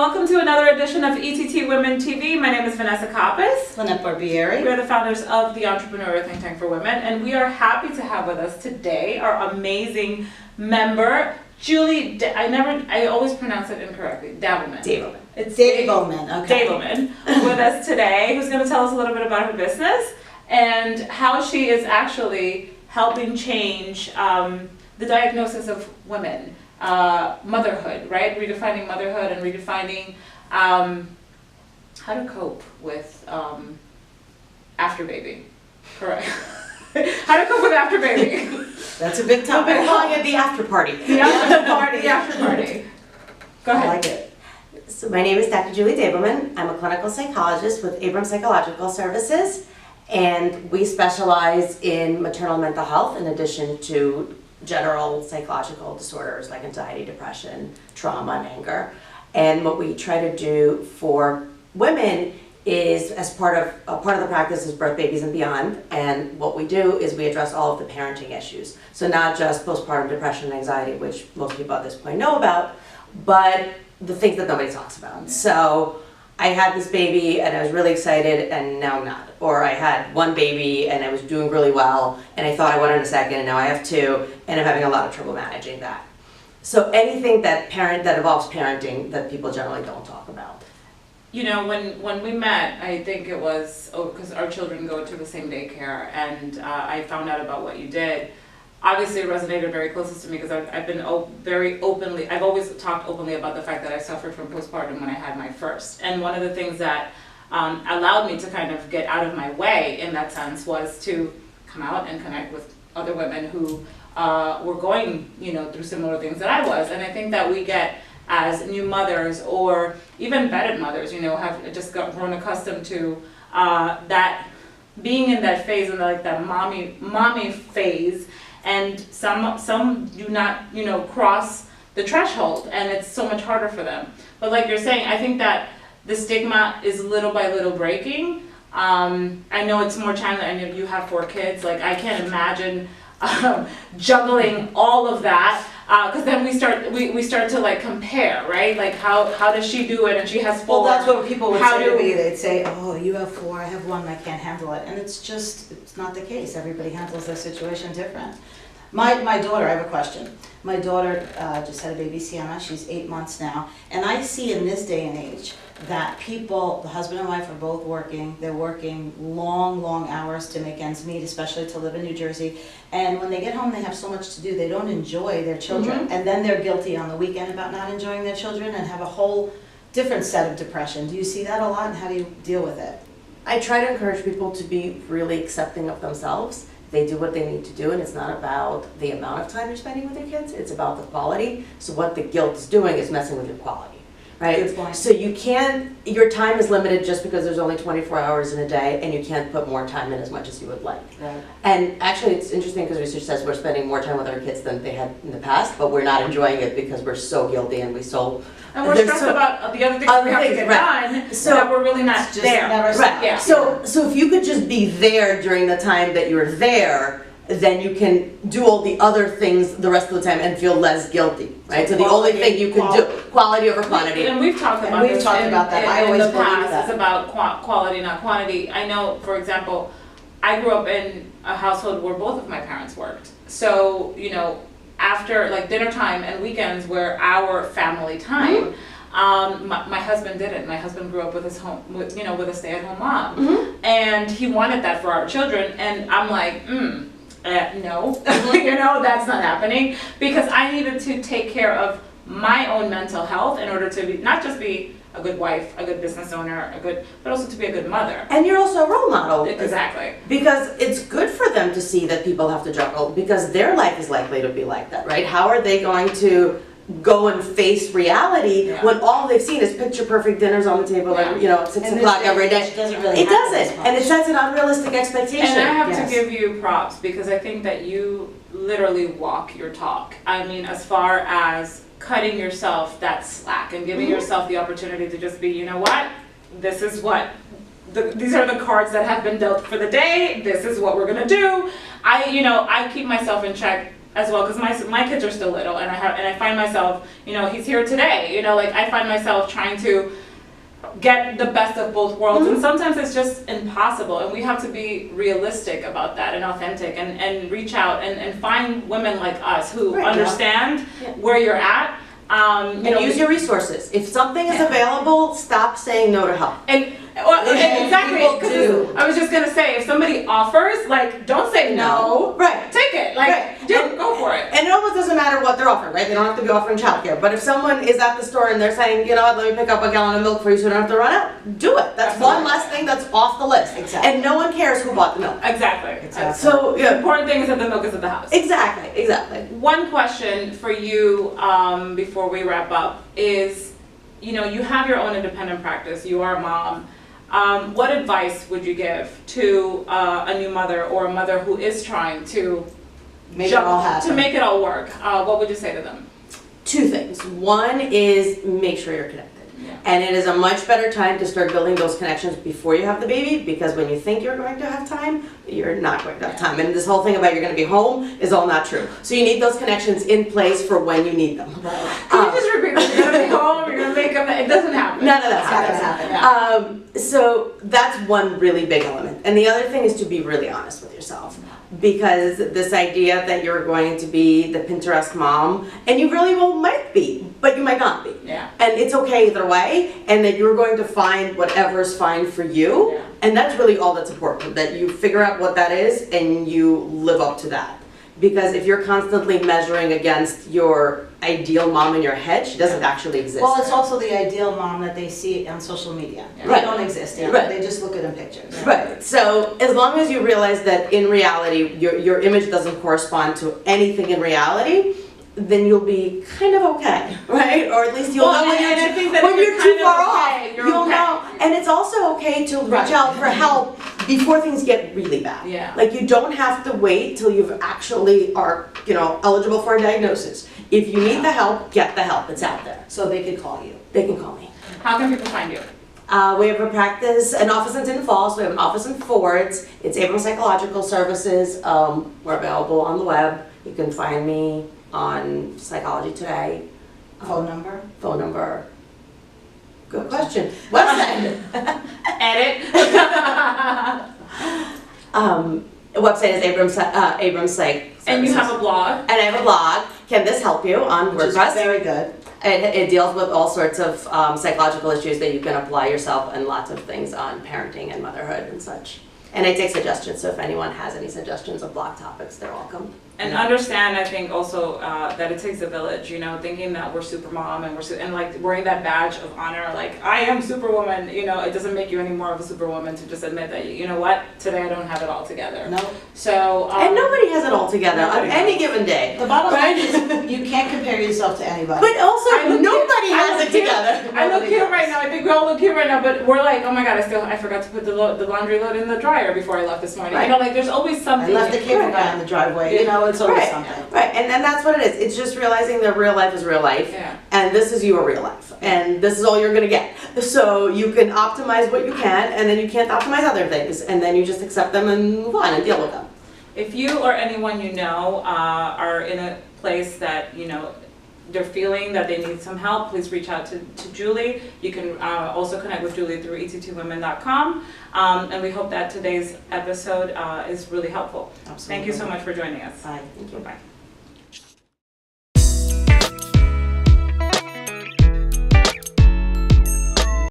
welcome to another edition of ETTWomenTV. My name is Vanessa. Lynette Barbieri. We are the founders of the Entrepreneur Think Tank for Women, and we are happy to have with us today our amazing member, Julie. I always pronounce it incorrectly. Davelman. Davelman. It's Davelman. Okay. Davelman with us today, who's going to tell us a little bit about her business and how she is actually helping change the diagnosis of women. Motherhood, right? Redefining motherhood and redefining how to cope with after baby. Correct. How to cope with after baby. That's a big topic. We're calling it the after party. The after party. The after party. Go ahead. I like it. So my name is Dr. Julie Davelman. I'm a clinical psychologist with Abrams Psychological Services, and we specialize in maternal mental health in addition to general psychological disorders like anxiety, depression, trauma, and anger. And what we try to do for women is, as part of the practice, is birth, babies, and beyond. And what we do is we address all of the parenting issues. So not just postpartum depression and anxiety, which most people at this point know about, but the things that nobody talks about. So I had this baby and I was really excited and now I'm not. Or I had one baby and I was doing really well and I thought I wanted a second and now I have two and I'm having a lot of trouble managing that. So anything that involves parenting that people generally don't talk about. You know, when we met, I think it was because our children go to the same daycare, and I found out about what you did. Obviously, it resonated very closely to me because I've been I've always talked openly about the fact that I suffered from postpartum when I had my first. And one of the things that allowed me to kind of get out of my way in that sense was to come out and connect with other women who were going, through similar things that I was. And I think that we get, as new mothers or even vetted mothers, have just grown accustomed to that being in that phase, and like that mommy phase. And some do not, cross the threshold, and it's so much harder for them. But like you're saying, I think that the stigma is little by little breaking. I know it's more challenging, and you have 4 kids. Like, I can't imagine juggling all of that, because then we start to like compare, right? Like how does she do it, and she has 4. Well, that's what people would say to me. They'd say, "Oh, you have 4, I have 1, I can't handle it," and it's not the case. Everybody handles their situation different. My daughter, I have a question. My daughter just had a baby, Sienna. She's 8 months now, and I see in this day and age that people, the husband and wife, are both working. They're working long hours to make ends meet, especially to live in New Jersey. And when they get home, they have so much to do. They don't enjoy their children, and then they're guilty on the weekend about not enjoying their children and have a whole different set of depression. Do you see that a lot, and how do you deal with it? I try to encourage people to be really accepting of themselves. They do what they need to do, and it's not about the amount of time you're spending with your kids, it's about the quality. So what the guilt is doing is messing with your quality, right? Good point. So your time is limited just because there's only 24 hours in a day, and you can't put more time in as much as you would like. Right. And actually it's interesting because research says we're spending more time with our kids than they had in the past, but we're not enjoying it because we're so guilty and we're stressed about the other things we have to get done, so that we're really not just there. Right. Yeah. So if you could just be there during the time that you're there, then you can do all the other things the rest of the time and feel less guilty, right? So the only thing you can do, quality over quantity. And we've talked about this that. I always in the past. that. It's about quality, not quantity. I know, for example, I grew up in a household where both of my parents worked. So, after like dinner time and weekends were our family time. My husband didn't. My husband grew up with with a stay-at-home mom, and he wanted that for our children. And I'm like, no, that's not happening, because I needed to take care of my own mental health in order to not just be a good wife, a good business owner, but also to be a good mother. And you're also a role model. Exactly. Because it's good for them to see that people have to juggle, because their life is likely to be like that, right? How are they going to go and face reality when all they've seen is picture perfect dinners on the table at 6 o'clock every day? It doesn't really It doesn't, and it sets an unrealistic expectation. And I have to give you props, because I think that you literally walk your talk. I mean, as far as cutting yourself that slack and giving yourself the opportunity to just be, this is these are the cards that have been dealt for the day. This is what we're gonna do. I keep myself in check as well, because my kids are still little, and I find myself, you know, he's here today, you know, like I find myself trying to get the best of both worlds, and sometimes it's just impossible, and we have to be realistic about that and authentic, and reach out and find women like us who understand where you're at. And use your resources. If something is available, stop saying no to help. And exactly, because I was just gonna say, if somebody offers, like, don't say no. Right. Take it. Like, go for it. And it almost doesn't matter what they're offering, right? They don't have to be offering childcare. But if someone is at the store and they're saying, you know what, let me pick up a gallon of milk for you so you don't have to run out, do it. That's one less thing that's off the list. Exactly. And no one cares who bought the milk. Exactly. So the important thing is that the milk is at the house. Exactly. One question for you before we wrap up is, you know, you have your own independent practice. You are a mom. What advice would you give to a new mother or a mother who is trying to make it all work? What would you say to them? Two things. One is make sure you're connected. Yeah. And it is a much better time to start building those connections before you have the baby, because when you think you're going to have time, you're not going to have time. And this whole thing about you're going to be home is all not true. So you need those connections in place for when you need them. Right. Can you just repeat that? You're going to be home, you're going to make them. It doesn't happen. None of that happens. So that's one really big element. And the other thing is to be really honest with yourself. Because this idea that you're going to be the Pinterest mom, and you really might be, but you might not be. Yeah. And it's okay either way, and that you're going to find whatever's fine for you. Yeah. And that's really all that's important, that you figure out what that is and you live up to that. Because if you're constantly measuring against your ideal mom in your head, she doesn't actually exist. Well, it's also the ideal mom that they see on social media. Yeah. They don't exist. Right. They just look at in pictures. Right. So as long as you realize that in reality, your image doesn't correspond to anything in reality, then you'll be kind of okay, right? Or at least you'll know when you're too far off. You'll know. And it's also okay to reach out for help before things get really bad. Yeah. Like, you don't have to wait till you've actually are, you know, eligible for a diagnosis. If you need the help, get the help. It's out there. So they could call you. They can call me. How can people find you? We have an office in Tinton Falls, we have an office in Fords. It's Abrams Psychological Services. We're available on the web. You can find me on Psychology Today. Phone number? Phone number. Good question. Website. Edit. Website is Abrams Psych. And you have a blog. And I have a blog. Can This Help You? On Which WordPress. is very good. It deals with all sorts of psychological issues that you can apply yourself, and lots of things on parenting and motherhood and such. And I take suggestions, so if anyone has any suggestions of blog topics, they're welcome. And understand, I think also that it takes a village, you know, thinking that we're super mom and and like wearing that badge of honor, like I am superwoman, you know, it doesn't make you any more of a superwoman to just admit that, you know what, today I don't have it all together. No. So. And nobody has it all together on any given day. The bottom line is you can't compare yourself to anybody. But also, nobody has it together. I look cute right now, I think we all look cute right now, but we're like, oh my god, I forgot to put the laundry load in the dryer before I left this morning. Right. You know, like there's always something. I left the cable guy in the driveway, you know, it's always something. Right, and then that's what it is. It's just realizing that real life is real life, and this is your real life, and this is all you're gonna get. So you can optimize what you can, and then you can't optimize other things, and then you just accept them and move on and deal with them. If you or anyone you know are in a place that, you know, they're feeling that they need some help, please reach out to Julie. You can also connect with Julie through ETTWomen.com. And we hope that today's episode is really helpful. Absolutely. Thank you so much for joining us. Bye. Thank you. Bye.